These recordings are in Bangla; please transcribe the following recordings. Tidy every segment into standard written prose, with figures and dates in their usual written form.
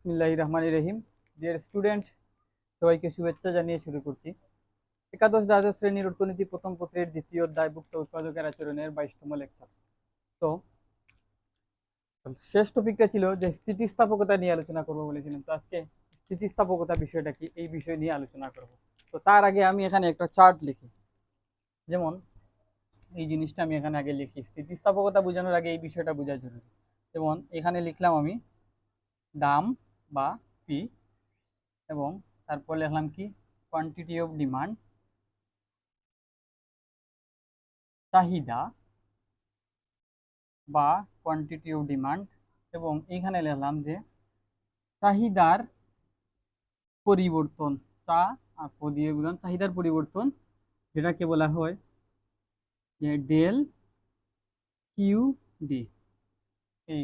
বিসমিল্লাহির রহমানির রহিম। ডিয়ার স্টুডেন্ট, সবাইকে শুভেচ্ছা জানিয়ে শুরু করছি। একাদশ দ্বাদশ শ্রেণীর অর্থনীতি প্রথম পত্রের দ্বিতীয় অধ্যায়ভুক্ত উৎপাদকের আচরণের 22তম লেকচার। তো শেষ টপিকটা ছিল যে স্থিতিস্থাপকতা নিয়ে আলোচনা করবো বলেছিলাম। তো আজকে স্থিতিস্থাপকতা বিষয়টা কি, এই বিষয় নিয়ে আলোচনা করব। তো তার আগে আমি এখানে একটা চার্ট লিখি। যেমন এই জিনিসটা আমি এখানে আগে লিখি, স্থিতিস্থাপকতা বোঝানোর আগে এই বিষয়টা বোঝা জরুরি। যেমন এখানে লিখলাম আমি দাম বা পি, এবং তারপর লিখলাম কি কোয়ান্টিটি অফ ডিমান্ড, চাহিদা বা কোয়ান্টিটি অফ ডিমান্ড, এবং এইখানে লিখলাম যে চাহিদার পরিবর্তন, চা আর প দিয়ে বুঝলাম চাহিদার পরিবর্তন, যেটাকে বলা হয় যে ডেল কিউ ডি। এই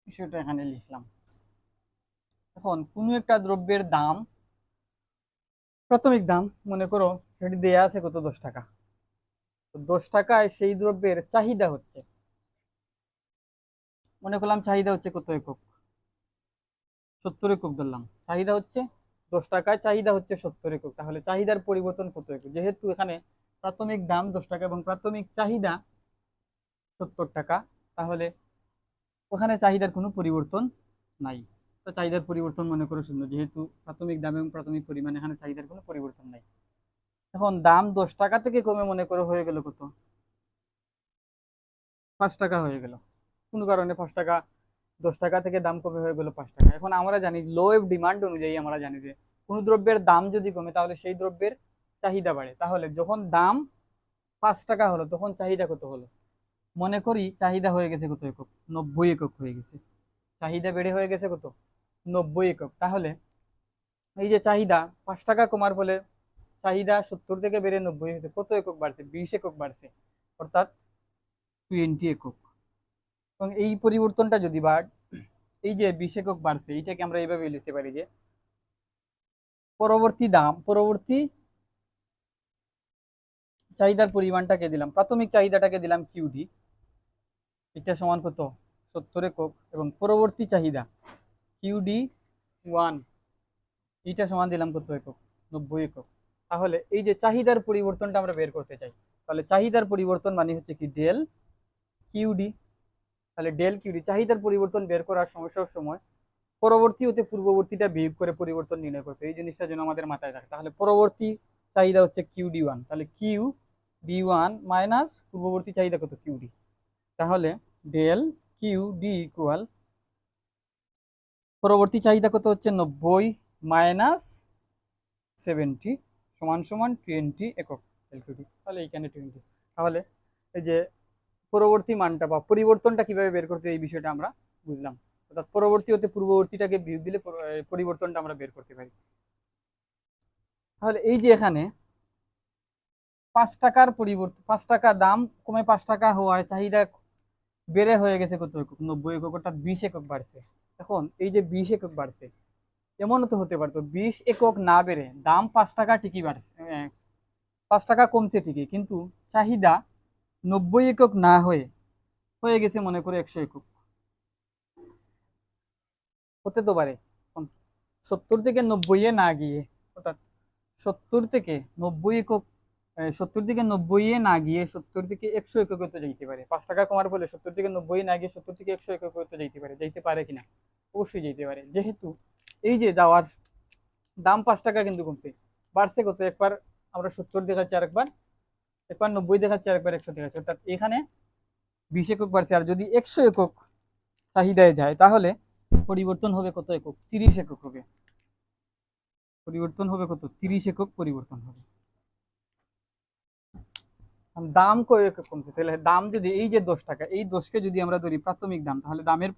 বিষয়টা এখানে লিখলাম। এখন কোনো একটা দ্রব্যের দাম, প্রাথমিক দাম মনে করো সেটি দেয়া আছে কত, 10 টাকা। তো 10 টাকায় সেই দ্রব্যের চাহিদা হচ্ছে, মনে করলাম চাহিদা হচ্ছে কত একক, 70 একক ধরলাম। চাহিদা হচ্ছে 10 টাকায়, চাহিদা হচ্ছে 70 একক। তাহলে চাহিদার পরিবর্তন কত একক? যেহেতু এখানে প্রাথমিক দাম 10 টাকা এবং প্রাথমিক চাহিদা 70 টাকা, তাহলে ওখানে চাহিদার কোনো পরিবর্তন নাই। তো চাহিদার পরিবর্তন মনে করো 0, যেহেতু প্রাথমিক দাম এবং প্রাথমিক পরিমাণ, এখানে চাহিদার কোনো পরিবর্তন নাই। এখন দাম 10 টাকা থেকে কমে মনে করো হয়ে গেল কত, 5 টাকা হয়ে গেল। কোনো কারণে 5 টাকা, 10 টাকা থেকে দাম কমে হয়ে গেল 5 টাকা। এখন আমরা জানি লো অফ ডিমান্ড অনুযায়ী আমরা জানি যে কোনো দ্রব্যের দাম যদি কমে তাহলে সেই দ্রব্যের চাহিদা বাড়ে। তাহলে যখন দাম 5 টাকা হলো তখন চাহিদা কত হলো? মনে করি চাহিদা হয়ে গেছে কত একক, 90 একক হয়ে গেছে। চাহিদা বেড়ে হয়ে গেছে কত, 90 একক। তাহলে এই যে চাহিদা 5 টাকা কমার ফলে চাহিদা 70 থেকে বেড়ে 90 হয়েছে, কত একক বাড়ছে? 20 একক বাড়ছে, অর্থাৎ 20 একক। এবং এই পরিবর্তনটা যদি এই যে 20 একক বাড়ছে, এইটাকে আমরা এইভাবে লিখতে পারি যে পরবর্তী চাহিদার পরিমাণটাকে দিলাম, প্রাথমিক চাহিদাটাকে দিলাম কিউডি, এটা সমান কত, 70 একক, এবং পরবর্তী চাহিদা কিউডি 1, এইটা সমান দিলাম কত একক, 90 একক। তাহলে এই যে চাহিদার পরিবর্তনটা আমরা বের করতে চাই, তাহলে চাহিদার পরিবর্তন মানে হচ্ছে কি ডেল কিউডি। তাহলে ডেল কিউডি, চাহিদার পরিবর্তন বের করার সমস্যার সময় পরবর্তী হতে পূর্ববর্তীটা বিয়োগ করে পরিবর্তন নির্ণয় করতে, এই জিনিসটা যেন আমাদের মাথায় থাকে। তাহলে পরবর্তী চাহিদা হচ্ছে কিউ ডি ওয়ান, তাহলে কিউ ডি ওয়ান মাইনাস পূর্ববর্তী চাহিদা কত, কিউ ডি। তাহলে ডেল কিউ ডি ইকুয়াল পরবর্তী চাহিদা কত হচ্ছে 90 মাইনাস 70 সমান সমান 20 একক ডেল কিউ ডি। তাহলে এইখানে 20। তাহলে এই যে পরবর্তী মানটা বা পরিবর্তনটা কিভাবে বের করতে, এই বিষয়টা আমরা বুঝলাম। অর্থাৎ পরবর্তী হতে পূর্ববর্তীটাকে বিয়োগ দিলে পরিবর্তনটা আমরা বের করতে পারি। তাহলে এই যে এখানে 5 টাকার পরিবর্তন, 5 টাকা দাম কমে 5 টাকা হওয়ায় চাহিদা বেড়ে হয়ে গেছে কত একক, 90 একক, অর্থাৎ 20 একক বাড়ছে। এখন এই যে 20 একক বাড়ছে, এমনও তো হতে পারতো 20 একক না বেড়ে দাম 5 টাকা ঠিকই বাড়ছে, 5 টাকা কমছে ঠিকই, কিন্তু চাহিদা 90 একক না হয়ে হয়ে গেছে মনে করে 100 একক, হতে তো পারে। 70 থেকে 90-এ না গিয়ে, অর্থাৎ 70 থেকে 90 একক, 70 থেকে 90-এ না গিয়ে 70 থেকে 100 এককে তো যেতে পারে। 5 টাকা কমার ফলে 70 থেকে 90 না গিয়ে 70 থেকে 100 এককে তো যেতে পারে, যেতে পারে কিনা? অবশ্যই যেতে পারে। যেহেতু এই যে যাওয়ার দাম 5 টাকা কিন্তু কমছে, বাড়ছে কত, একবার আমরা 70 দেখাচ্ছি, আরেকবার একবার 90 দেখাচ্ছি, আরেকবার 100 দেখাচ্ছি, অর্থাৎ এখানে 20 একক বাড়ছে। আর যদি 100 একক চাহিদায় যায় তাহলে পরিবর্তন হবে কত একক, 30 একক হবে। পরিবর্তন হবে কত, 30 একক পরিবর্তন হবে। দাম কয় একক কমছে? তাহলে দাম যদি এই যে 10 টাকা, এই 10কে যদি আমরা ধরি প্রাথমিক দাম, তাহলে দামের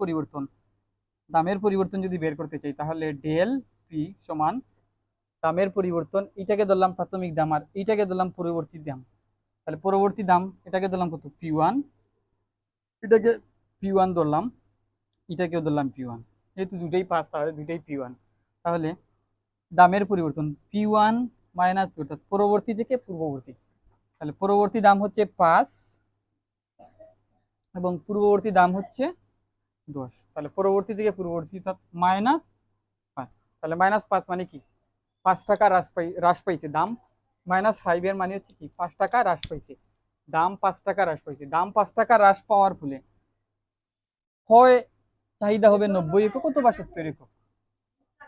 পরিবর্তন যদি বের করতে চাই, তাহলে ডেল পি সমান দামের পরিবর্তন, এটাকে ধরলাম প্রাথমিক দাম আর এইটাকে ধরলাম পরবর্তী দাম। তাহলে পরবর্তী দাম এটাকে ধরলাম কত, পি ওয়ান, এটাকে পি ওয়ান ধরলাম, এটাকেও ধরলাম পি ওয়ান, যেহেতু দুটোই 5 তাহলে দুটোই পি ওয়ান। তাহলে দামের পরিবর্তন পি ওয়ান মাইনাস, অর্থাৎ পরবর্তী থেকে পূর্ববর্তী। তাহলে পরবর্তী দাম হচ্ছে 5 এবং পূর্ববর্তী দাম হচ্ছে 10, তাহলে পরবর্তী থেকে পূর্ববর্তী -5। তাহলে -5 মানে কি 5 টাকা হ্রাস পাইছে দাম। -5 এর মানে হচ্ছে কি 5 টাকা হ্রাস পাইছে দাম, 5 টাকা হ্রাস পাইছে দাম। 5 টাকা হ্রাস পাওয়ার ফলে হয় চাহিদা হবে 90 একক অথবা 70 একক,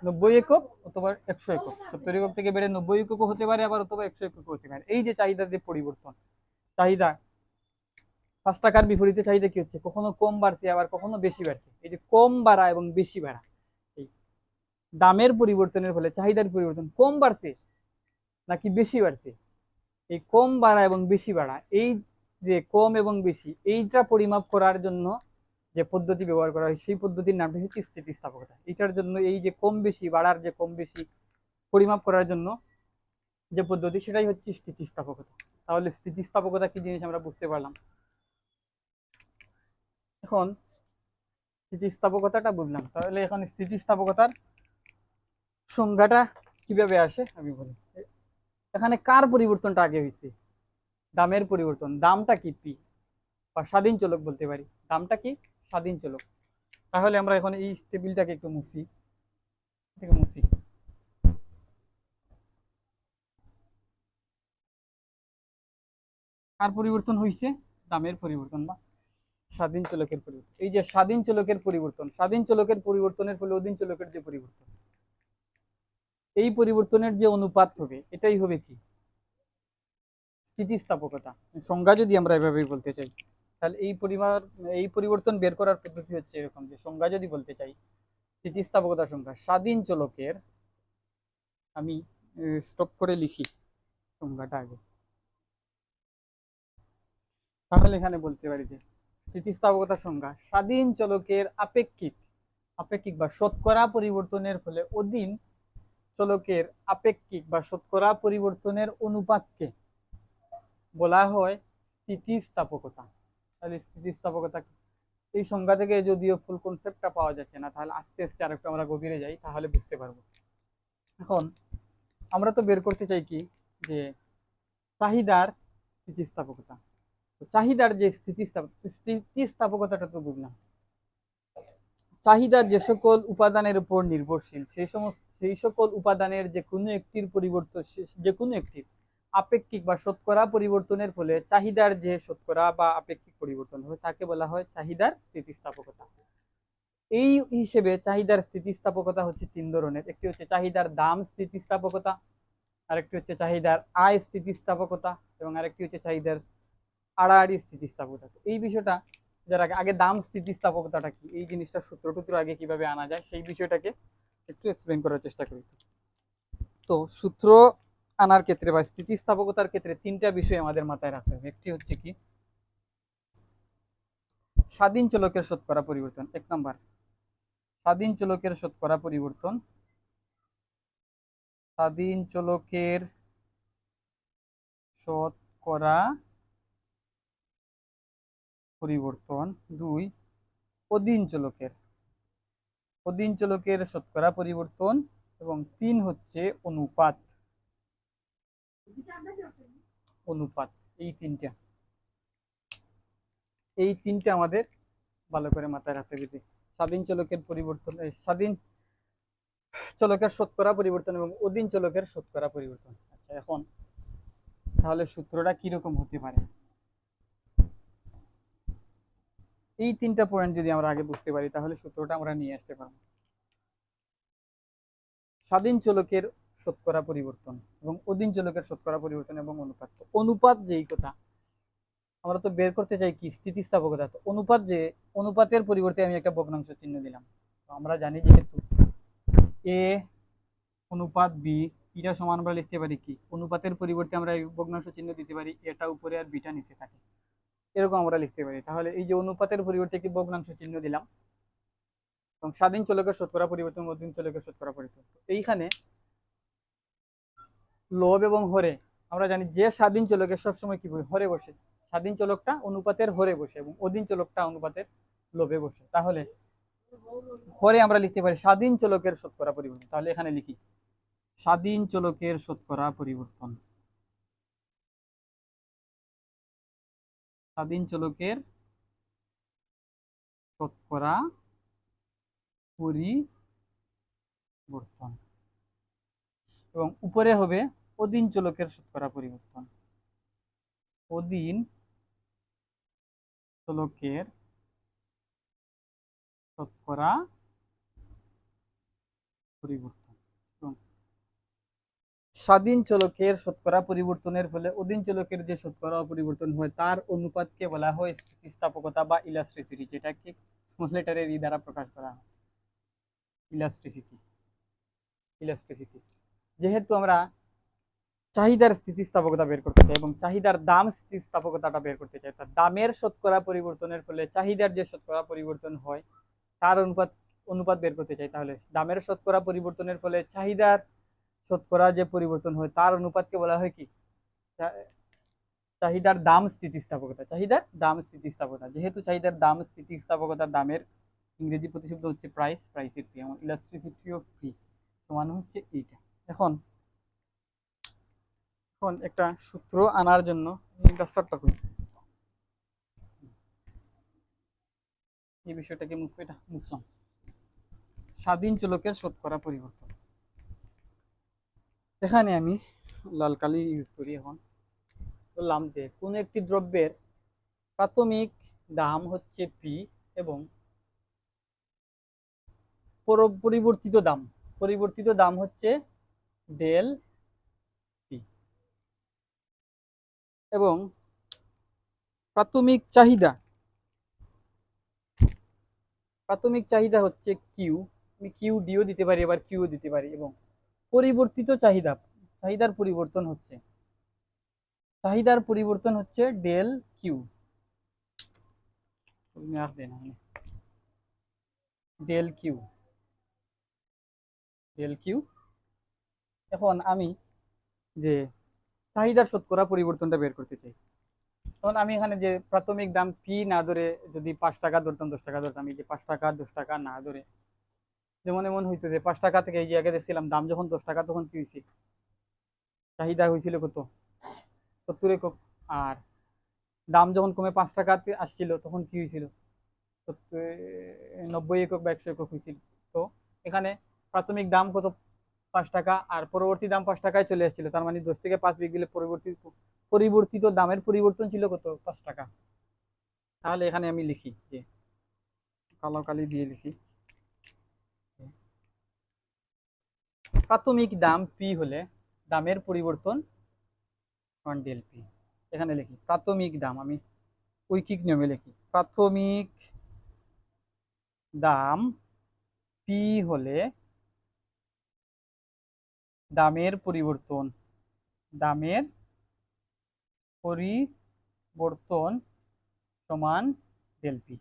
90 একক অথবা 100 একক। 70 একক থেকে বেড়ে 90 একক হতে পারে, আবার অথবা 100 একক হতে পারে। এই যে চাহিদার যে পরিবর্তন, চাহিদা 5 টাকার বিপরীতে চাহিদা কি হচ্ছে, কখনো কম বাড়ছে আবার কখনো বেশি বাড়ছে। এই যে কম বাড়া এবং বেশি বাড়া, এই দামের পরিবর্তনের ফলে চাহিদার পরিবর্তন কম বাড়ছে নাকি বেশি বাড়ছে। এই কম বাড়া এবং বেশি বাড়া, এই যে কম এবং বেশি, এইটা পরিমাপ করার জন্য যে পদ্ধতি ব্যবহার করা হয় সেই পদ্ধতির নামটা হচ্ছে স্থিতিস্থাপকতা। এটার জন্য এই যে কম বেশি বাড়ার যে কম বেশি পরিমাপ করার জন্য যে পদ্ধতি, সেটাই হচ্ছে স্থিতিস্থাপকতা। তাহলে স্থিতিস্থাপকতা কি জিনিস আমরা বুঝতে পারলাম। এখন স্থিতিস্থাপকতাটা বুঝলাম, তাহলে এখন স্থিতিস্থাপকতার সংজ্ঞাটা কিভাবে আসে আমি বলি। এখানে কার পরিবর্তনটা আগে হয়েছে, দামের পরিবর্তন। দামটা কি পি বা স্বাধীন চলক বলতে পারি, দামটা কি স্বাধীন চলক। তাহলে আমরা এখন এই টেবিলটাকে একটু মুছি, কার পরিবর্তন হয়েছে, দামের পরিবর্তন বা স্বাধীন চলকের পরিবর্তন। এই যে স্বাধীন চলকের পরিবর্তন, স্বাধীন চলকের পরিবর্তনের ফলে অধীন চলকের যে পরিবর্তন, এই পরিবর্তনের যে অনুপাত হবে এটাই হবে কি স্থিতিস্থাপকতা। সংজ্ঞা যদি আমরা এভাবেই বলতে চাই, তাহলে এই পরিবর্তন বের করার পদ্ধতি হচ্ছে এরকম, যে সংজ্ঞা যদি বলতে চাই স্থিতিস্থাপকতা সংজ্ঞা, স্বাধীন চলকের, আমি স্টপ করে লিখি সংজ্ঞাটা আগে, তাহলে এখানে বলতে পারি যে স্থিতিস্থাপকতা সংজ্ঞা স্বাধীন চলকের আপেক্ষিক আপেক্ষিক বা শতকরা পরিবর্তনের ফলে অধীন চলকের আপেক্ষিক বা শতকরা পরিবর্তনের অনুপাতকে বলা হয় স্থিতিস্থাপকতা। তাহলে স্থিতিস্থাপকতা এই সংজ্ঞা থেকে যদিও ফুল কনসেপ্টটা পাওয়া যাচ্ছে না, তাহলে আস্তে আস্তে আরেকটু আমরা গভীরে যাই, তাহলে বুঝতে পারবো। এখন আমরা তো বের করতে চাই কি, যে চাহিদার স্থিতিস্থাপকতা। চাহিদার যে স্থিতিস্থাপকতাটা তো বুঝলাম, চাহিদার যে সকল উপাদানের উপর নির্ভরশীল সেই সকল উপাদানের যে কোনো একটির পরিবর্তন, যে কোনো একটির আপেক্ষিক বা শতকরা পরিবর্তনের ফলে চাহিদার যে শতকরা বা আপেক্ষিক পরিবর্তন হয় তাকে বলা হয় চাহিদার স্থিতিস্থাপকতা। এই হিসেবে চাহিদার স্থিতিস্থাপকতা হচ্ছে 3 ধরনের। একটি হচ্ছে চাহিদার দাম স্থিতিস্থাপকতা, আরেকটি হচ্ছে চাহিদার আয় স্থিতিস্থাপকতা, এবং আরেকটি হচ্ছে চাহিদার আড়াআড়ি স্থিতিস্থাপকতা। এই বিষয়টা যার আগে দাম স্থিতিস্থাপকতাটা কি, এই জিনিসটা সূত্র আগে কিভাবে আনা যায় সেই বিষয়টাকে একটু এক্সপ্লেন করার চেষ্টা করি। তো সূত্র আনার ক্ষেত্রে বা স্থিতিস্থাপকতার ক্ষেত্রে 3টা বিষয় আমাদের মাথায় রাখতে হবে। একটি হচ্ছে কি স্বাধীন চলকের শতকরা পরিবর্তন, 1 নাম্বার স্বাধীন চলকের শতকরা পরিবর্তন, স্বাধীন চলকের শতকরা পরিবর্তন। 2 অধীন চলকের শতকরা পরিবর্তন, এবং 3 হচ্ছে অনুপাত। এই তিনটা আমাদের ভালো করে মাথায় রাখতে হবে। স্বাধীন চলকের পরিবর্তন, স্বাধীন চলকের শতকরা পরিবর্তন এবং অধীন চলকের শতকরা পরিবর্তন। আচ্ছা, এখন তাহলে সূত্রটা কিরকম হতে পারে, এই 3টা পয়েন্ট যদি আমরা আগে বুঝতে পারি তাহলে সূত্রটা আমরা নিয়ে আসতে পারবো। স্বাধীন চলকের শতকরা পরিবর্তন এবং অধীন চলকের শতকরা পরিবর্তন এবং অনুপাত। অনুপাত যেই কথা আমরা তো বের করতে চাই কি স্থিতিস্থাপকতা। তো অনুপাতের পরিবর্তে আমি একটা ভগ্নাংশ চিহ্ন দিলাম। তো আমরা জানি যেহেতু এ অনুপাত বি, এটা সমান আমরা লিখতে পারি কি, অনুপাতের পরিবর্তে আমরা এই ভগ্নাংশ চিহ্ন দিতে পারি, এটা উপরে আর বিটা নিচে থাকে, এরকম আমরা লিখতে পারি। তাহলে এই যে অনুপাতের পরিবর্তে কি ভগ্নাংশ চিহ্ন দিলাম, এবং স্বাধীন চলকের শতকরা পরিবর্তন, অধীন চলকের শতকরা পরিবর্তন। এইখানে লব এবং হরে আমরা জানি যে স্বাধীন চলকের সবসময় কি হরে বসে, স্বাধীন চলকটা অনুপাতের হরে বসে এবং অধীন চলকটা অনুপাতের লবে বসে। তাহলে হরে আমরা লিখতে পারি স্বাধীন চলকের শতকরা পরিবর্তন। তাহলে এখানে লিখি স্বাধীন চলকের শতকরা পরিবর্তন, স্বাধীন চলকের শতকরা পরিবর্তন, এবং উপরে হবে অধীন চলকের শতকরা পরিবর্তন। অধীন চলকের শতকরা পরিবর্তন। এবং স্বাধীন চলকের শতকরা পরিবর্তনের ফলে অধীন চলকের যে শতকরা পরিবর্তন হয় তার অনুপাতকে বলা হয় স্থিতিস্থাপকতা বা ইলাস্ট্রিসিটি, যেটাকে স্মল লেটারের ই দ্বারা প্রকাশ করা হয়, ইলাস্ট্রিসিটি। ইলাস্ট্রিসিটি যেহেতু আমরা চাহিদার স্থিতিস্থাপকতা বের করতে চাই এবং চাহিদার দাম স্থিতিস্থাপকতাটা বের করতে চাই, তার দামের শতকরা পরিবর্তনের ফলে চাহিদার যে শতকরা পরিবর্তন হয় তার অনুপাত অনুপাত বের করতে চাই, তাহলে দামের শতকরা পরিবর্তনের ফলে চাহিদার শতকরা যে পরিবর্তন হয় তার অনুপাতকে বলা হয় কি? চাহিদার দাম স্থিতিস্থাপকতা। চাহিদার দাম স্থিতিস্থাপকতা, যেহেতু চাহিদার দাম স্থিতিস্থাপকতা, দামের ইংরেজি প্রতিশব্দ হচ্ছে প্রাইস, প্রাইসের পি, এবং ইলাস্ট্রিসিটি অফ পি সমান হচ্ছে এইটা। এখন এখন একটা সূত্র আনার জন্য ডাস্টারটা করি, এই বিষয়টাকে এটা মুছলাম। স্বাধীন চলকের শতকরা পরিবর্তন, এখানে আমি লাল কালি ইউজ করি। এখন বললাম যে কোন একটি দ্রব্যের প্রাথমিক দাম হচ্ছে পি এবং পরিবর্তিত দাম হচ্ছে ডেল পি, এবং প্রাথমিক চাহিদা হচ্ছে কিউ, আমি কিউ ডিও দিতে পারি, আবার কিউ দিতে পারি, এবং পরিবর্তিত চাহিদার পরিবর্তন হচ্ছে ডেল কিউ, ডেল কিউ। এখন আমি যে চাহিদার শতকরা পরিবর্তনটা বের করতে চাই, তখন আমি এখানে যে প্রাথমিক দাম পি না ধরে যদি 5 টাকা ধরতাম, 10 টাকা ধরতাম, এই যে 5 টাকা 10 টাকা না ধরে, যেমন এমন হইতো যে 5 টাকা থেকে এই যে আগে দেখছিলাম দাম যখন 10 টাকা তখন কি হয়েছে, চাহিদা হয়েছিল কত? 70 একক। আর দাম যখন কমে 5 টাকাতে আসছিল তখন কি হয়েছিল? 90 একক বা 100 একক হয়েছিল। তো এখানে প্রাথমিক দাম কত? 5 টাকা, আর পরবর্তী দাম 5 টাকায় চলে আসছিল, তার মানে 10 থেকে 5 বিয়োগ দিলে পরিবর্তিত দামের পরিবর্তন ছিল কত? 5 টাকা। তাহলে এখানে আমি লিখি যে কালো কালি দিয়ে লিখি, প্রাথমিক দাম পি হলে দামের পরিবর্তন ডেল পি। এখানে লিখি প্রাথমিক দাম, আমি ঐকিক নিয়মে লিখি, প্রাথমিক দাম পি হলে দামের পরিবর্তন সমান ডেল পি।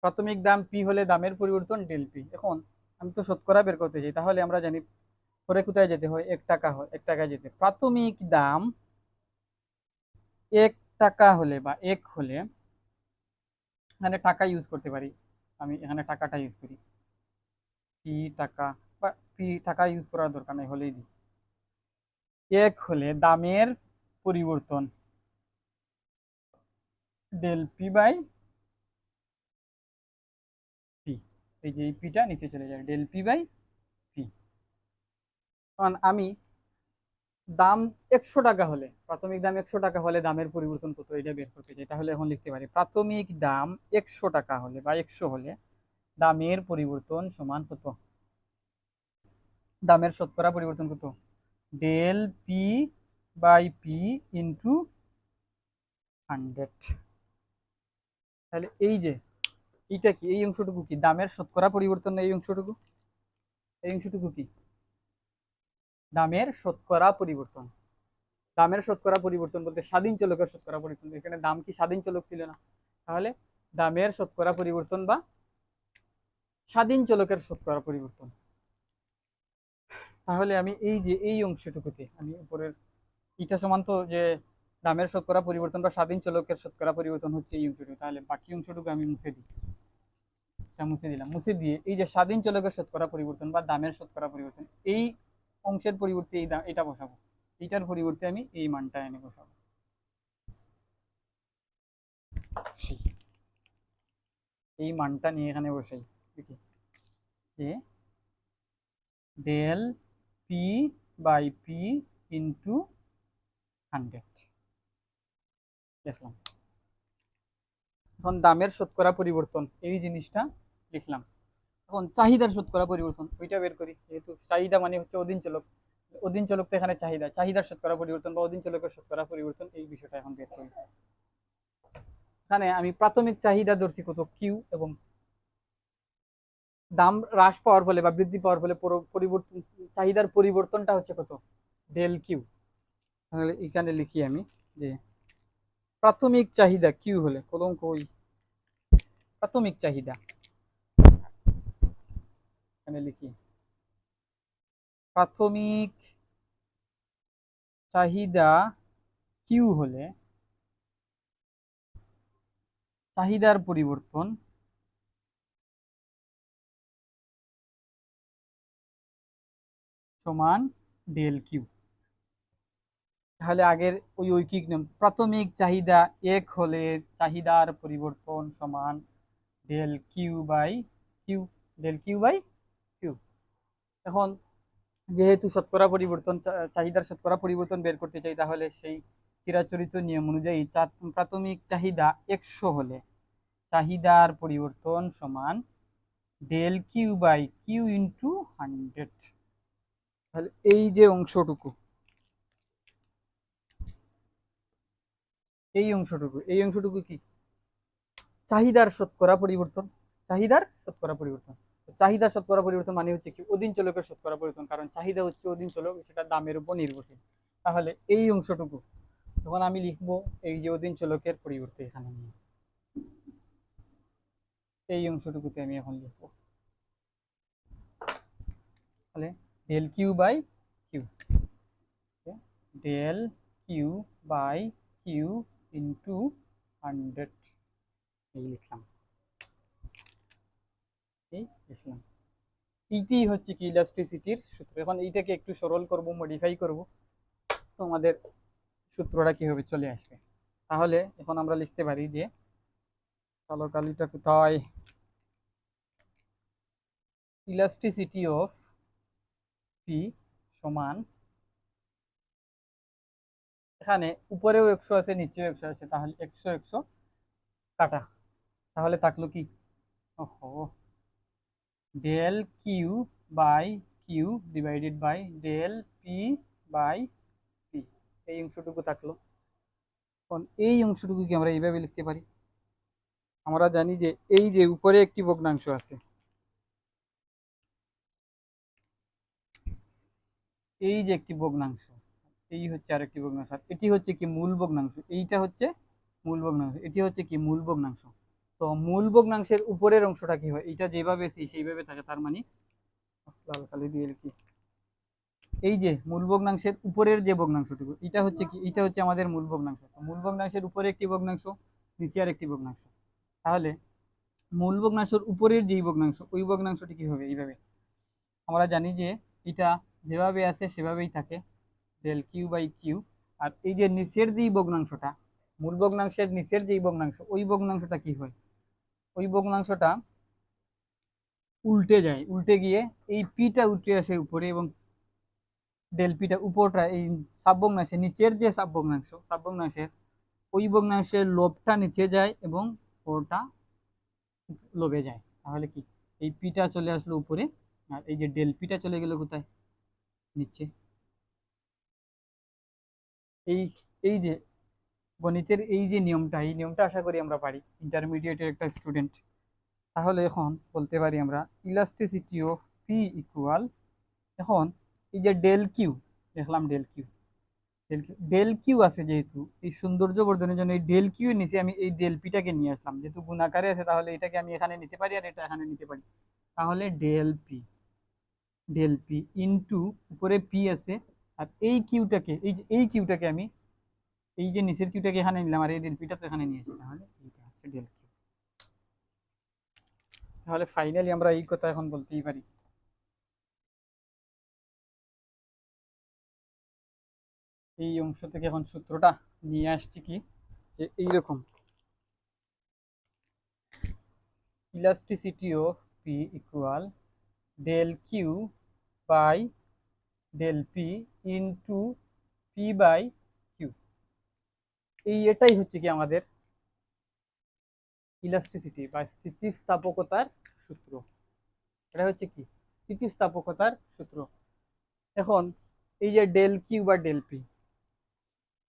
প্রাথমিক দাম পি হলে দামের পরিবর্তন ডেল পি। এখন আমি তো শতকরা বের করতে চাই, তাহলে আমরা জানি পরে কোথায় যেতে হয়? 1 টাকা হয়, 1 টাকায় যেতে। প্রাথমিক দাম 1 টাকা হলে বা 1 হলে, এখানে টাকা ইউজ করতে পারি, আমি এখানে টাকাটা ইউজ করি, পি টাকা, বা পি টাকা ইউজ করার দরকার নেই, হলেই দিই। 1 হলে দামের পরিবর্তন ডেল পি বাই পি, এই যে পিটা নিচে চলে যায়, ডেল পি বাই পি। কারণ আমি দাম 100 টাকা হলে, প্রাথমিক দাম 100 টাকা হলে দামের পরিবর্তন কত এটা বের করতে চাই, তাহলে এখন লিখতে পারি প্রাথমিক দাম 100 টাকা হলে বা 100 হলে দামের পরিবর্তন সমান কত? দামের শতকরা পরিবর্তন কত? Del P by P into 100। তাহলে এই যে এইটা কি? এই অংশটুকু কি দামের শতকরা পরিবর্তন? এই অংশটুকু কি? দামের শতকরা পরিবর্তন। দামের শতকরা পরিবর্তন বলতে স্বাধীন চলকের শতকরা পরিবর্তন, এখানে দাম কি স্বাধীন চলক ছিল না? তাহলে দামের শতকরা পরিবর্তন বা স্বাধীন চলকের শতকরা পরিবর্তন। তাহলে আমি এই যে এই অংশটুকুতে আমি উপরের ইটা সমান তো যে দামের শতকরা পরিবর্তন বা স্বাধীন চলকের শতকরা পরিবর্তন হচ্ছে এই অংশটুকু, তাহলে বাকি অংশটুকু আমি মুছে দিই, মুছে দিলাম। মুছে দিয়ে এই যে স্বাধীন চলকের শতকরা পরিবর্তন বা দামের শতকরা পরিবর্তন, এই অংশের পরিবর্তে এই দাম এটা বসাবো, এইটার পরিবর্তে আমি এই মানটা এনে বসাবো। এই মানটা নিয়ে এখানে বসাই, দেখি যে del P by P into 100 লিখলাম। এখন দামের শতকরা পরিবর্তন এই জিনিসটা লিখলাম। এখন চাহিদার শতকরা পরিবর্তন ওইটা বের করি, যেহেতু চাহিদা মানে হচ্ছে অধীন চলক, অধীন চলক তো এখানে চাহিদা, চাহিদার শতকরা পরিবর্তন বা অধীন চলকের শতকরা পরিবর্তন এই বিষয়টা এখন বের করি। এখানে আমি প্রাথমিক চাহিদা ধরছি কত কিউ, এবং দাম হ্রাস পাওয়ার ফলে বা বৃদ্ধি পাওয়ার ফলে পরিবর্তন চাহিদার পরিবর্তনটা হচ্ছে কত ডেল কিউ। তাহলে এখানে লিখি আমি যে প্রাথমিক চাহিদা কিউ হলে কলঙ্ক ওই প্রাথমিক চাহিদা, এখানে লিখি প্রাথমিক চাহিদা কিউ হলে চাহিদার পরিবর্তন সমান ডেল কিউ। তাহলে আগের ওই ঐকিক নিয়ম, প্রাথমিক চাহিদা এক হলে চাহিদার পরিবর্তন সমান del Q by Q, del Q by Q. এখন যেহেতু শতকরা পরিবর্তন চাহিদার শতকরা পরিবর্তন বের করতে চাই, তাহলে সেই চিরাচরিত নিয়ম অনুযায়ী প্রাথমিক চাহিদা 100 হলে চাহিদার পরিবর্তন সমান del Q by Q into 100। তাহলে এই যে অংশটুকু, এই অংশটুকু কি চাহিদার শতকরা পরিবর্তন, চাহিদার শতকরা পরিবর্তন। চাহিদার শতকরা পরিবর্তন মানে হচ্ছে কি অধীন চলকের শতকরা পরিবর্তন, কারণ চাহিদা হচ্ছে অধীন চলক, সেটা দামের উপর নির্ভরশীল। তাহলে এই অংশটুকু তখন আমি লিখবো এই যে অধীন চলকের পরিবর্তে এখানে নিয়ে, এই অংশটুকুতে আমি এখন লিখবো তাহলে del Q by Q, del Q by Q into 100 এই লিখলাম, এই লিখলাম। এইটাই হচ্ছে কি ইলাস্টিসিটির সূত্র। এখন এইটাকে একটু সরল করব, মডিফাই করব, তো আমাদের সূত্রটা কিভাবে চলে আসবে। তাহলে এখন আমরা লিখতে পারি যে কালো কালিটা কোথায়, ইলাস্টিসিটি অফ পি সমান, এখানে উপরেও 100 আছে নিচেও 100 আছে, তাহলে 100 100 কাটা, তাহলে থাকলো কি ওহো del Q by Q divided by del P by P, এই অংশটুকু থাকলো। এখন এই অংশটুকু কি আমরা এইভাবে লিখতে পারি, আমরা জানি যে এই যে উপরে একটি ভগ্নাংশ আছে, এই যে একটি ভগ্নাংশ, এই হচ্ছে আরেকটি ভগ্নাংশ, আর এটি হচ্ছে কি মূল ভগ্নাংশ, এইটা হচ্ছে মূল ভগ্নাংশ, এটি হচ্ছে কি মূল ভগ্নাংশ। তো মূল ভগ্নাংশের উপরের অংশটা কি হয়, এটা যেভাবে সেইভাবে থাকে, তার মানে লাল কালি দিয়ে লিখি এই যে মূল ভগ্নাংশের উপরের যে ভগ্নাংশটুকু, এটা হচ্ছে কি, এটা হচ্ছে আমাদের মূল ভগ্নাংশ। মূল ভগ্নাংশের উপরে একটি ভগ্নাংশ, নিচে আর একটি ভগ্নাংশ। তাহলে মূল ভগ্নাংশের উপরের যেই ভগ্নাংশ, ওই ভগ্নাংশটি কি হবে এইভাবে, আমরা জানি যে এটা যেভাবে আছে সেভাবেই থাকে ডেল কিউ বাই কিউ। আর এই যে নিচের যেই ভগ্নাংশটা, মূল ভগ্নাংশের নিচের যেই ভগ্নাংশ, ওই ভগ্নাংশটা কি হয়, ওই ভগ্নাংশটা উল্টে যায়, উল্টে গিয়ে এই পিটা উঠে আসে উপরে, এবং ডেল পিটা উপরটা এই সাবভগ্নাংশের নিচের যে সাবভগ্নাংশের ওই ভগ্নাংশের লোভটা নিচে যায় এবং ওটা লোভে যায়। তাহলে কি এই পিটা চলে আসলো উপরে, আর এই যে ডেল পিটা চলে গেল কোথায়, নিচে। এই এই যে গণিতের এই যে নিয়মটা, এই নিয়মটা আশা করি আমরা পারি, ইন্টারমিডিয়েটের একটা স্টুডেন্ট। তাহলে এখন বলতে পারি আমরা ইলাস্টিসিটি অফ পি ইকুয়াল, এখন এই যে ডেল কিউ দেখলাম, ডেল কিউ আছে, যেহেতু এই সৌন্দর্য বর্ধনের জন্য এই ডেল কিউ নিচে আমি এই ডেল পিটাকে নিয়ে আসলাম, যেহেতু গুণাকারে আছে, তাহলে এটাকে আমি এখানে নিতে পারি আর এটা এখানে নিতে পারি। তাহলে ডেল পি ইন্টু উপরে পি আছে, আর এই কিউটাকে এই কিউটাকে আমি এই যে নিচের কিউটাকে এখানে নিলাম, আর এই ডেল পিটা তো এখানে নিয়েছি, তাহলে এইটা হচ্ছে ডেল কিউ। তাহলে ফাইনালি আমরা এই কথা এখন বলতেই পারি, এই অংশ থেকে এখন সূত্রটা নিয়ে আসছি কি, যে এইরকম elasticity of P equal del Q by del P into P by Q. এটাই হচ্ছে কি আমাদের ইলাস্টিসিটি বা স্থিতিস্থাপকতার সূত্র। এটা হচ্ছে কি স্থিতিস্থাপকতার সূত্র। এখন এই যে ডেল কিউ বা ডেল পি,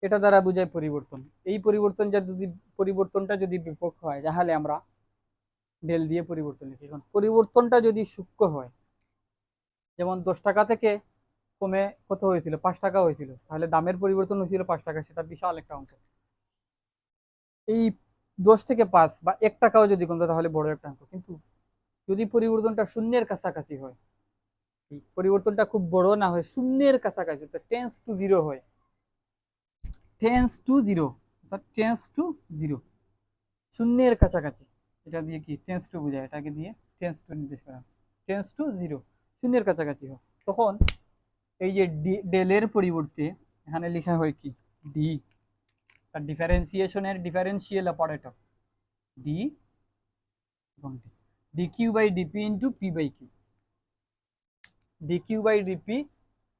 এটা দ্বারা বোঝায় পরিবর্তন। এই পরিবর্তনটা যদি বিপক্ষ হয় তাহলে আমরা ডেল দিয়ে পরিবর্তন লিখি। এখন পরিবর্তনটা যদি সূক্ষ্ম হয়, যেমন 10 টাকা থেকে কমে কত হয়েছিল, 5 টাকা হয়েছিল, তাহলে দামের পরিবর্তন হয়েছিল 5 টাকা, সেটা বিশাল একটা অঙ্ক। এই 10 থেকে 5 বা 1 টাকাও যদি কমতো তাহলে বড় একটা অঙ্ক। কিন্তু যদি পরিবর্তনটা শূন্যের কাছাকাছি হয়, পরিবর্তনটা খুব বড় না হয়, শূন্যের কাছাকাছি, তো টেন্স টু জিরো হয়, tends to zero, tends to zero, শূন্যের কাছাকাছি। এটা দিয়ে কি টেন্স টু বোঝায়, এটাকে দিয়ে টেন্স টু নির্দেশ করা, টেন্স টু জিরো, শূন্যের কাছাকাছি হয়। তখন এই যে ডেলের পরিবর্তে এখানে লেখা হয় কি ডি, তার ডিফারেন্সিয়েশনের ডিফারেন্সিয়াল অপারেটর ডি এবং D, D Q by DP into P by Q, D Q by DP,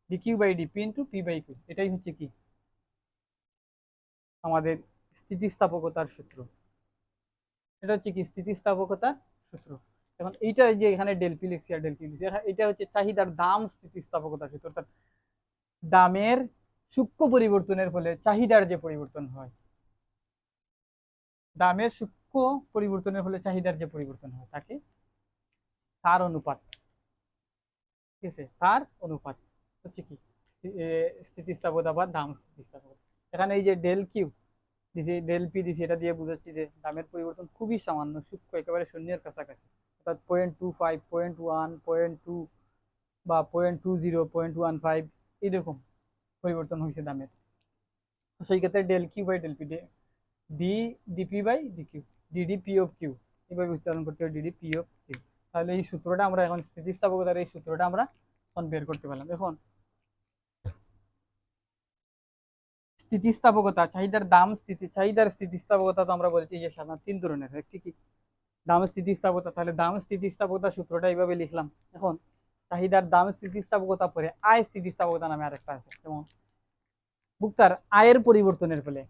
D Q by DP into P by Q, এটাই হচ্ছে কি আমাদের স্থিতিস্থাপকতার সূত্র। এটা হচ্ছে কি স্থিতিস্থাপকতার সূত্র। এখন এইটা যে এখানে ডেলপি লিখছি আর ডেলপি লিখছি, এটা হচ্ছে চাহিদার দাম স্থিতিস্থাপকতার সূত্র। অর্থাৎ দামের সূক্ষ্ম পরিবর্তনের ফলে চাহিদার যে পরিবর্তন হয়, দামের সূক্ষ্ম পরিবর্তনের ফলে চাহিদার যে পরিবর্তন হয় তাকে তার অনুপাত, ঠিক আছে, তার অনুপাত হচ্ছে কি স্থিতিস্থাপকতা বা দাম স্থিতিস্থাপকতা। এখানে এই যে ডেল কিউ দিছি, ডেল পি দিছি, এটা দিয়ে বুঝাচ্ছি যে দামের পরিবর্তন খুবই সামান্য, সূক্ষ্ম, একেবারে শূন্যের কাছাকাছি। অর্থাৎ 0.25, 0.1, 0.2 বা 0.20, 0.15 এরকম পরিবর্তন হয়েছে দামের। তো সেই ক্ষেত্রে del Q by del P, D DP by DQ, DD P of Q, এইভাবে উচ্চারণ করতে হবে, ডিডি পি অফ কিউ। তাহলে এই সূত্রটা আমরা এখন স্থিতিস্থাপকতার এই সূত্রটা আমরা এখন বের করতে পারলাম। এখন স্থিতিস্থাপকতা, চাহিদার দাম চাহিদার স্থিতিস্থাপকতা তো আমরা বলছি যে সাধারণত 3 ধরনের। একটি কি দাম স্থিতিস্থাপকতা, তাহলে দাম স্থিতিস্থাপকতা সূত্রটা এইভাবে লিখলাম। এখন চাহিদার দাম স্থিতিস্থাপকতা পরে আয় স্থিতিস্থাপকতা নামে আরেকটা আছে। যেমন ভোক্তার আয়ের পরিবর্তনের ফলে,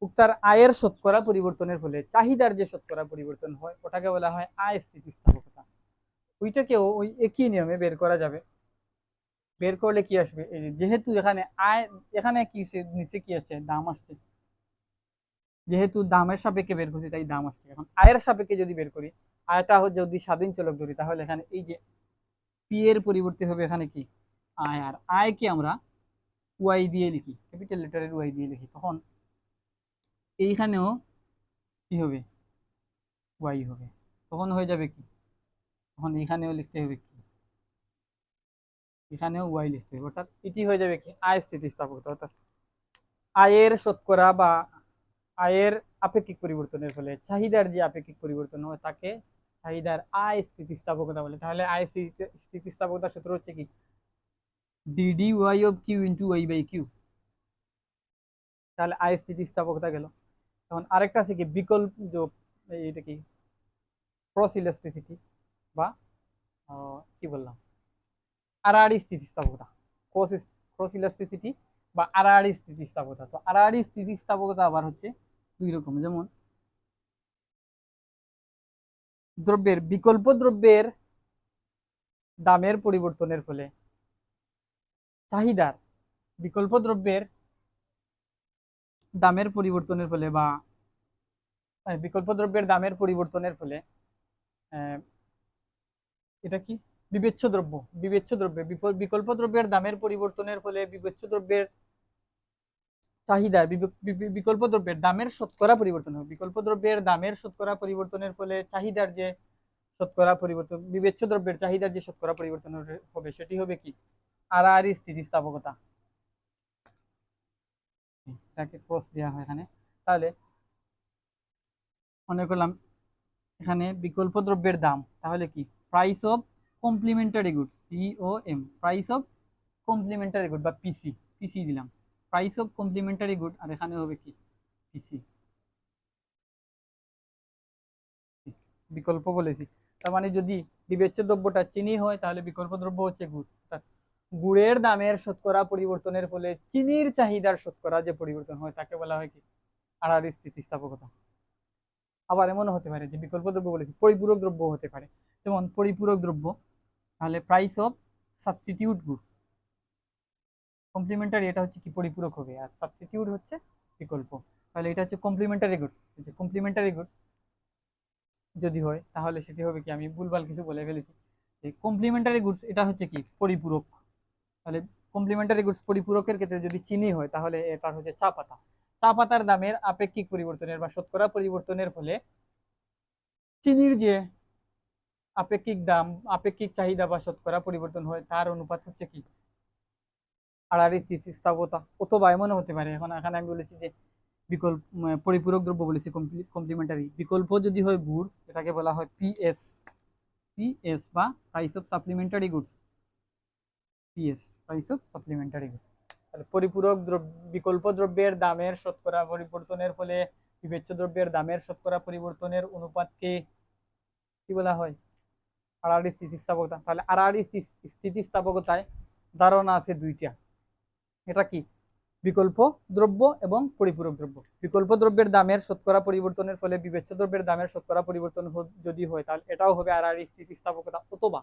ভোক্তার আয়ের শতকরা পরিবর্তনের ফলে চাহিদার যে শতকরা পরিবর্তন হয় ওটাকে বলা হয় আয় স্থিতিস্থাপকতা। ওইটাকেও ওই একই নিয়মে বের করা যাবে। বের করলে কি আসবে, এই যেহেতু এখানে আয়, এখানে কি নিচে কি আসছে, দাম আসছে, যেহেতু দামের সাপেক্ষে বের করছি তাই দাম আসছে। এখন আয়ের সাপেক্ষে যদি বের করি, আয়টা যদি স্বাধীন চলক ধরি, তাহলে এখানে এই যে পি এর পরিবর্তে হবে এখানে কি আয়, আর আয়কে আমরা ওয়াই দিয়ে লিখি, ক্যাপিটাল লেটারের ওয়াই দিয়ে লিখি, তখন এইখানেও কি হবে, ওয়াই হবে। তখন হয়ে যাবে কি, তখন এখানেও লিখতে হবে কি, এখানেও ওয়াই লিখতে হবে। অর্থাৎ এটি হয়ে যাবে কি আয় স্থিতিস্থাপকতা। অর্থাৎ আয়ের শতকরা বা আয়ের আপেক্ষিক পরিবর্তনের ফলে চাহিদার যে আপেক্ষিক পরিবর্তন হয় তাকে চাহিদার আয় স্থিতিস্থাপকতা বলে। তাহলে আয় স্থিতিস্থাপকতার সূত্র হচ্ছে কি DD Y of Q into Y by Q. তাহলে আয় স্থিতিস্থাপকতা গেল। এখন আরেকটা আছে কি বিকল্প, এটা কি ক্রস ইলাস্টিসিটি বা কি বললাম আড়াআড়ি স্থিতিস্থাপকতা, ক্রস ইলাস্টিসিটি বা আড়াআড়ি স্থিতিস্থাপকতা। তো আড়াআড়ি স্থিতিস্থাপকতা আবার হচ্ছে 2 রকম। যেমন বিকল্প দ্রব্যের দামের পরিবর্তনের ফলে চাহিদার, বিকল্প দ্রব্যের দামের পরিবর্তনের ফলে বা বিকল্প দ্রব্যের দামের পরিবর্তনের ফলে এটা কি বিবেচ্য দ্রব্য, বিবেচ্য দ্রব্যে বিকল্প দ্রব্যের দামের পরিবর্তনের ফলে বিবেচ্য দ্রব্যের চাহিদার, বিকল্প দ্রব্যের দামের শতকরা পরিবর্তন হবে। বিকল্প দ্রব্যের দামের শতকরা পরিবর্তনের ফলে চাহিদার যে শতকরা পরিবর্তন, বিবেচ্য দ্রব্যের চাহিদার যে শতকরা পরিবর্তন হবে সেটি হবে কি আড়াআড়ি স্থিতিস্থাপকতা। এটাকে ক্রস দেওয়া হয় এখানে। তাহলে মনে করলাম এখানে বিকল্প দ্রব্যের দাম, তাহলে কি price of complementary good, COM, price of complementary good বা পিসি, পিসি দিলাম, প্রাইস অফ কমপ্লিমেন্টারি গুড, আর এখানে হবে কি পিসি, বিকল্প বলেছি। তার মানে যদি বিবেচ্য দ্রব্যটা চিনি হয় তাহলে বিকল্প দ্রব্য হচ্ছে গুড়। গুড়ের দামের শতকরা পরিবর্তনের ফলে চিনির চাহিদার শতকরা যে পরিবর্তন হয় তাকে বলা হয় কি আড়াআড়ি স্থিতিস্থাপকতা। আবার এমনও হতে পারে যে বিকল্প দ্রব্য বলেছি পরিপূরক দ্রব্য হতে পারে, যেমন পরিপূরক দ্রব্য তাহলে price of substitute goods. Complementary এটা হচ্ছে কি পরিপূরক হবে, আর সাবস্টিটিউট হচ্ছে বিকল্প। তাহলে এটা হচ্ছে কমপ্লিমেন্টারি গুডস। কমপ্লিমেন্টারি গুডস যদি হয় তাহলে সেটি হবে কি, আমি ভুলভাল কিছু বলে ফেলেছি। এই কমপ্লিমেন্টারি গুডস এটা হচ্ছে কি পরিপূরক। তাহলে কমপ্লিমেন্টারি গুডস পরিপূরকের ক্ষেত্রে যদি চিনি হয় তাহলে এটা হচ্ছে চা পাতা। চা পাতার দামের আপেক্ষিক পরিবর্তনের বা শতকরা পরিবর্তনের ফলে চিনির যে আপেক্ষিক দাম, আপেক্ষিক চাহিদা বা শতকরা পরিবর্তন হয় তার অনুপাত হচ্ছে কি আড়াআড়ি স্থিতিস্থাপকতা। অথবা এমনও হতে পারে, এখন এখানে আমি বলেছি যে বিকল্প পরিপূরক দ্রব্য বলেছি কমপ্লিমেন্টারি, বিকল্প যদি হয় গুড় এটাকে বলা হয় পিএস। পিএস বা price of supplementary goods. PS price of supplementary goods. তাহলে পরিপূরক বিকল্প দ্রব্যের দামের শতকরা পরিবর্তনের ফলে বিবেচ্য দ্রব্যের দামের শতকরা পরিবর্তনের অনুপাতকে কি বলা হয় আড়াআড়ি স্থিতিস্থাপকতা। তাহলে আড়াআড়ি স্থিতিস্থাপকতায় ধারণা আছে দুইটা, এটা কি বিকল্প দ্রব্য এবং পরিপূরক দ্রব্য। বিকল্প দ্রব্যের দামের শতকরা পরিবর্তনের ফলে বিবেচ্য দ্রব্যের দামের শতকরা পরিবর্তন যদি হয় তাহলে এটাও হবে আড়াআড়ি স্থিতিস্থাপকতা। অথবা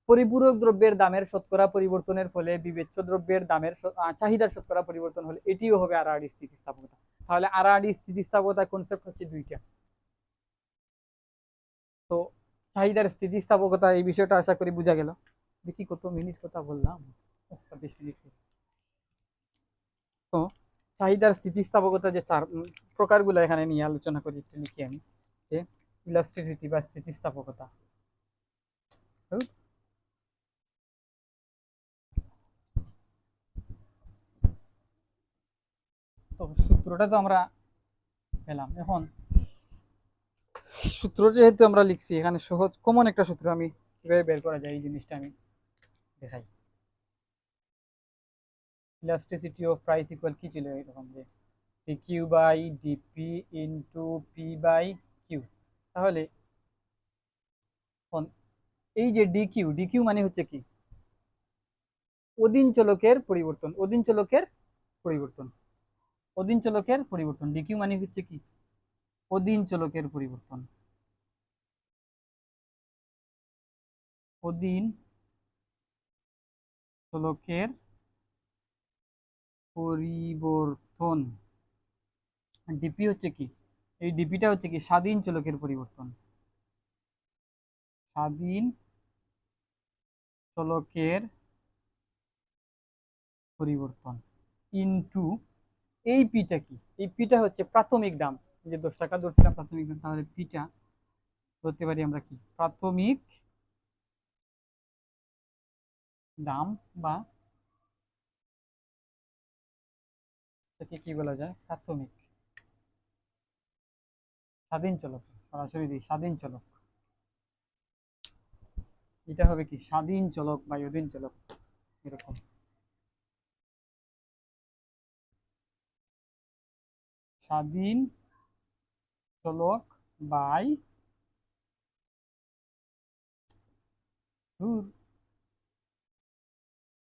পরিপূরক দ্রব্যের দামের শতকরা পরিবর্তনের ফলে বিবেচ্য দ্রব্যের দামের চাহিদার শতকরা পরিবর্তন হলে এটিও হবে আড়াআড়ি স্থিতিস্থাপকতা। তাহলে আড়াআড়ি স্থিতিস্থাপকতার কনসেপ্ট হচ্ছে দুইটা। তো চাহিদার স্থিতিস্থাপকতা এই বিষয়টা আশা করি বোঝা গেল। দেখি কত মিনিট কথা বললাম, 26 মিনিট। তো চাহিদার স্থিতিস্থাপকতা যে চার প্রকারগুলো এখানে নিয়ে আলোচনা করি, একটু লিখি আমি যে ইলাস্টিসিটি বা স্থিতিস্থাপকতা। তো সূত্রটা তো আমরা পেলাম, এখন সূত্র যেহেতু আমরা লিখছি এখানে সহজ কমন একটা সূত্র আমি কিভাবে বের করা যায় এই জিনিসটা আমি দেখাই। ইলাস্টিসিটি অফ প্রাইস ইকুয়াল কি ছিল এরকম যে DQ by DP into P by Q. তাহলে এই যে ডিকিউ, ডিকিউ মানে হচ্ছে কি অধীন চলকের পরিবর্তন, অধীন চলকের পরিবর্তন, অধীন চলকের পরিবর্তন। ডিকিউ মানে হচ্ছে কি অধীন চলকের পরিবর্তন, অধীন চলকের পরিবর্তন। ডিপি হচ্ছে কি, এই ডিপিটা হচ্ছে কি স্বাধীন চলকের পরিবর্তন, স্বাধীন চলকের পরিবর্তন ইনটু এই পিটা কি, এই পিটা হচ্ছে প্রাথমিক দাম। যে 10 টাকা ধরছিলাম প্রাথমিক দাম, তাহলে পিটা ধরতে পারি আমরা কি প্রাথমিক দাম বা একে কি বলা যায় প্রাথমিক স্বাধীন চলক। সরাসরি দিই স্বাধীন চলক, এটা হবে কি স্বাধীন চলক বা অধীন চলক এরকম। স্বাধীন চলক বাই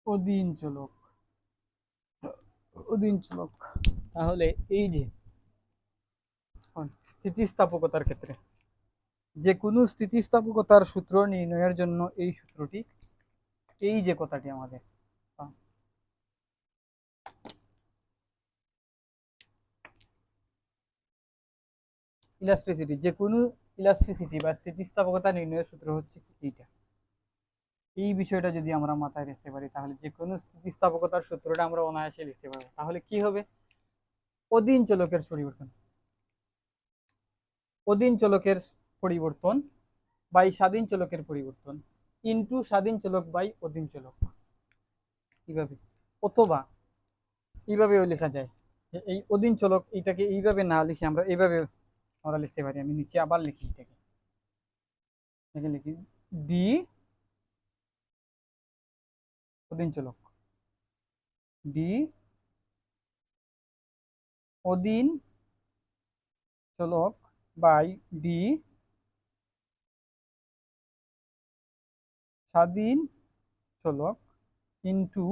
অধীন চলক, অধীন চলক। তাহলে এই যে স্থিতিস্থাপকতার ক্ষেত্রে যে কোনো স্থিতিস্থাপকতার সূত্র নির্ণয়ের জন্য এই সূত্রটি, এই যে কথাটি আমাদের ইলাস্ট্রিসিটি, যে কোনো ইলাস্ট্রিসিটি বা স্থিতিস্থাপকতা নির্ণয়ের সূত্র হচ্ছে এইটা। এই বিষয়টা যদি আমরা মাথায় রাখতে পারি তাহলে যে কোনো স্থিতিস্থাপকতার সূত্রটা আমরা অনায়াসে লিখতে পারবো। তাহলে কি হবে অধীন চলকের পরিবর্তন, অধীন চলকের পরিবর্তন বাই স্বাধীন চলকের পরিবর্তন ইনটু স্বাধীন চলক বাই অধীন চলক। এইভাবে, অথবা এইভাবেও লেখা যায় যে এই অধীন চলক এইটাকে এইভাবে না লিখে আমরা এইভাবে আমরা লিখতে পারি। আমি নিচে আবার লিখি এটাকে, এটাকে লিখি ডি অধীন চলক, ডি অধীন চলক বাই ডি স্বাধীন চলক ইন্টু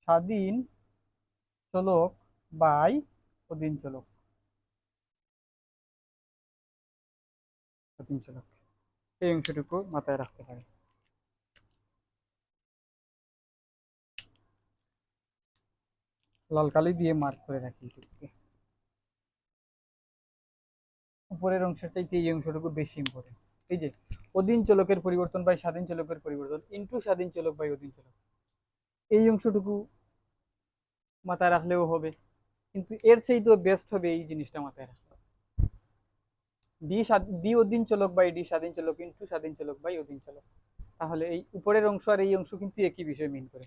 স্বাধীন চলক বাই অধীন চলক। অধীন চলক এই অংশটুকু মাথায় রাখতে পারি। লাল কালি দিয়ে মার্ক করে রাখি এটুকুকে। উপরের অংশের চাইতে এই অংশটুকু বেশি ইম্পর্টেন্ট। এই যে অধীন চলকের পরিবর্তন বাই স্বাধীন চলকের পরিবর্তন ইন্টু স্বাধীন চলক বাই অধীন চলক, এই অংশটুকু মাথায় রাখলেও হবে, কিন্তু এর চাইতেও বেস্ট হবে এই জিনিসটা মাথায় রাখলে। ডি অধীন চলক বাই ডি স্বাধীন চলক ইন্টু স্বাধীন চলক বাই অধীন চলক। তাহলে এই উপরের অংশ আর এই অংশ কিন্তু একই বিষয় মিন করে।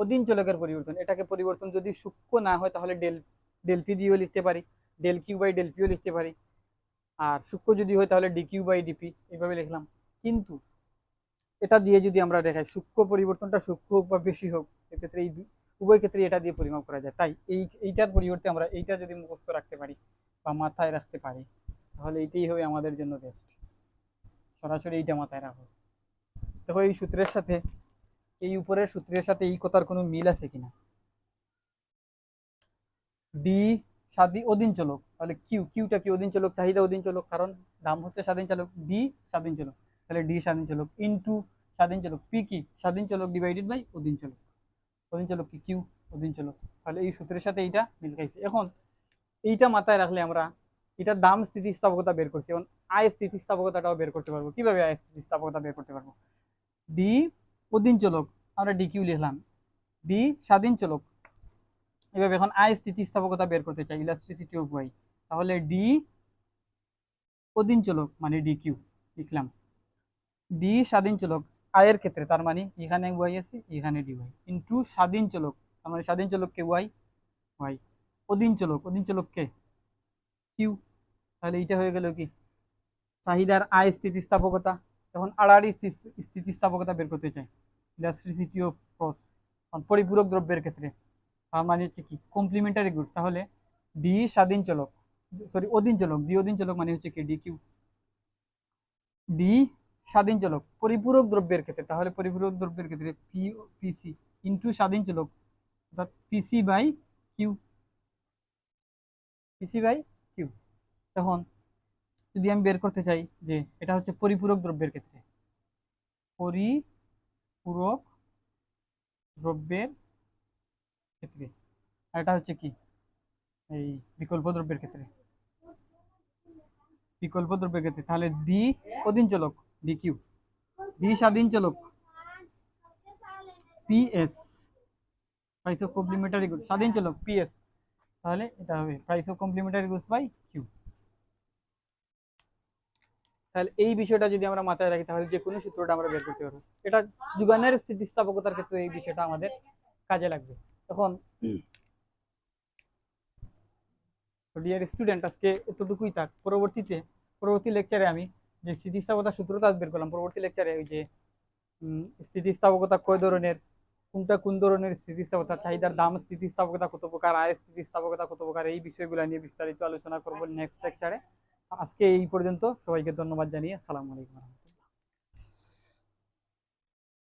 অধীন চলকের পরিবর্তন, এটাকে পরিবর্তন যদি সূক্ষ্ম না হয় তাহলে ডেল পি দিয়েও লিখতে পারি, ডেল কিউ বাই ডেল পিও লিখতে পারি, আর সূক্ষ্ম যদি হয় তাহলে ডি কিউ বাই ডিপি এইভাবে লিখলাম। কিন্তু এটা দিয়ে যদি আমরা দেখাই সূক্ষ্ম পরিবর্তনটা সূক্ষ্ম হোক বা বেশি হোক, এক্ষেত্রে এই উভয় ক্ষেত্রে এটা দিয়ে পরিমাপ করা যায়। তাই এইটার পরিবর্তে আমরা এইটা যদি মুখস্থ রাখতে পারি বা মাথায় রাখতে পারি তাহলে এইটাই হবে আমাদের জন্য বেস্ট। সরাসরি এইটা মাথায় রাখো। দেখো এই সূত্রের সাথে এই উপরের সূত্রের সাথে এই কথার কোনো মিল আছে কিনা। ডি অধীন চলক, তাহলে কিউটা কি অধীন চলক, চাহিদা অধীন চলক, কারণ দাম হচ্ছে স্বাধীন চলক, ডি স্বাধীন চলক, তাহলে ডি স্বাধীন চলক ইন্টু স্বাধীন চলক, পি কি স্বাধীন চলক ডিভাইডেড বাই অধীন চলক, অধীন চলক কি কিউ অধীন চলক। তাহলে এই সূত্রের সাথে এইটা মিল খাইছে। এখন এইটা মাথায় রাখলে আমরা এটার দাম স্থিতিস্থাপকতা বের করছি, এবং আয় স্থিতিস্থাপকতাটাও বের করতে পারবো। কিভাবে আয় স্থিতিস্থাপকতা বের করতে পারবো, ডি অধীন চলক আমরা ডি কিউ লিখলাম, ডি স্বাধীন চলক, এভাবে এখন আয় স্থিতিস্থাপকতা বের করতে চাই ইলাস্ট্রিসিটি অফ ওয়াই, তাহলে ডি অধীন চলক মানে ডি কিউ লিখলাম, ডি স্বাধীন চলক আয়ের ক্ষেত্রে তার মানে এখানে ওয়াই আছে এখানে ডি ওয়াই ইন্টু স্বাধীন চলক, তার মানে স্বাধীন চলককে ওয়াই ওয়াই, অধীন চলককে কিউ। তাহলে এইটা হয়ে গেল কি চাহিদার আয় স্থিতিস্থাপকতা। এখন আড়াআড়ি স্থিতিস্থাপকতা বের করতে চাই ইলাস্ট্রিসিটি অফ কস্ট পরিপূরক দ্রব্যের ক্ষেত্রে, তার মানে হচ্ছে কি কমপ্লিমেন্টারি গুডস। তাহলে ডি স্বাধীন চলক অধীন চলক, ডি অধীন চলক মানে হচ্ছে কি ডি কিউ, ডি স্বাধীন চলক পরিপূরক দ্রব্যের ক্ষেত্রে, তাহলে পরিপূরক দ্রব্যের ক্ষেত্রে পিসি ইন্টু স্বাধীন চলক অর্থাৎ PC by Q, PC by Q. তখন যদি আমি বের করতে চাই যে এটা হচ্ছে পরিপূরক দ্রব্যের ক্ষেত্রে, পরিপূরক দ্রব্যের ক্ষেত্রে, আর এটা হচ্ছে কি এই বিকল্প দ্রব্যের ক্ষেত্রে, বিকল্প দ্রব্যের ক্ষেত্রে, তাহলে ডি অধীন চলক ডি কিউ, ডি স্বাধীন চলক PS price of complementary goods, স্বাধীন চলক পিএস, তাহলে এটা হবে price of complementary goods by Q. তাহলে এই বিষয়টা যদি আমরা মাথায় রাখি তাহলে যে কোনো সূত্রটা আমরা বের করতে পারবো। এটা যোগানের স্থিতিস্থাপকতার ক্ষেত্রে এই বিষয়টা আমাদের কাজে লাগবে। তখন ডিয়ার স্টুডেন্ট আজকে এতটুকুই থাক, পরবর্তী লেকচারে আমি যে স্থিতিস্থাপকতার সূত্রটা বের করলাম, পরবর্তী লেকচারে ওই যে স্থিতিস্থাপকতা কয় ধরনের, কোনটা কোন ধরনের স্থিতিস্থাপকতা, চাহিদার দাম স্থিতিস্থাপকতা কত প্রকার, আয় স্থিতিস্থাপকতা কত প্রকার, এই বিষয়গুলো নিয়ে বিস্তারিত আলোচনা করবো নেক্সট লেকচারে। আজকে এই পর্যন্ত, সবাইকে ধন্যবাদ জানিয়ে আসসালামু আলাইকুম।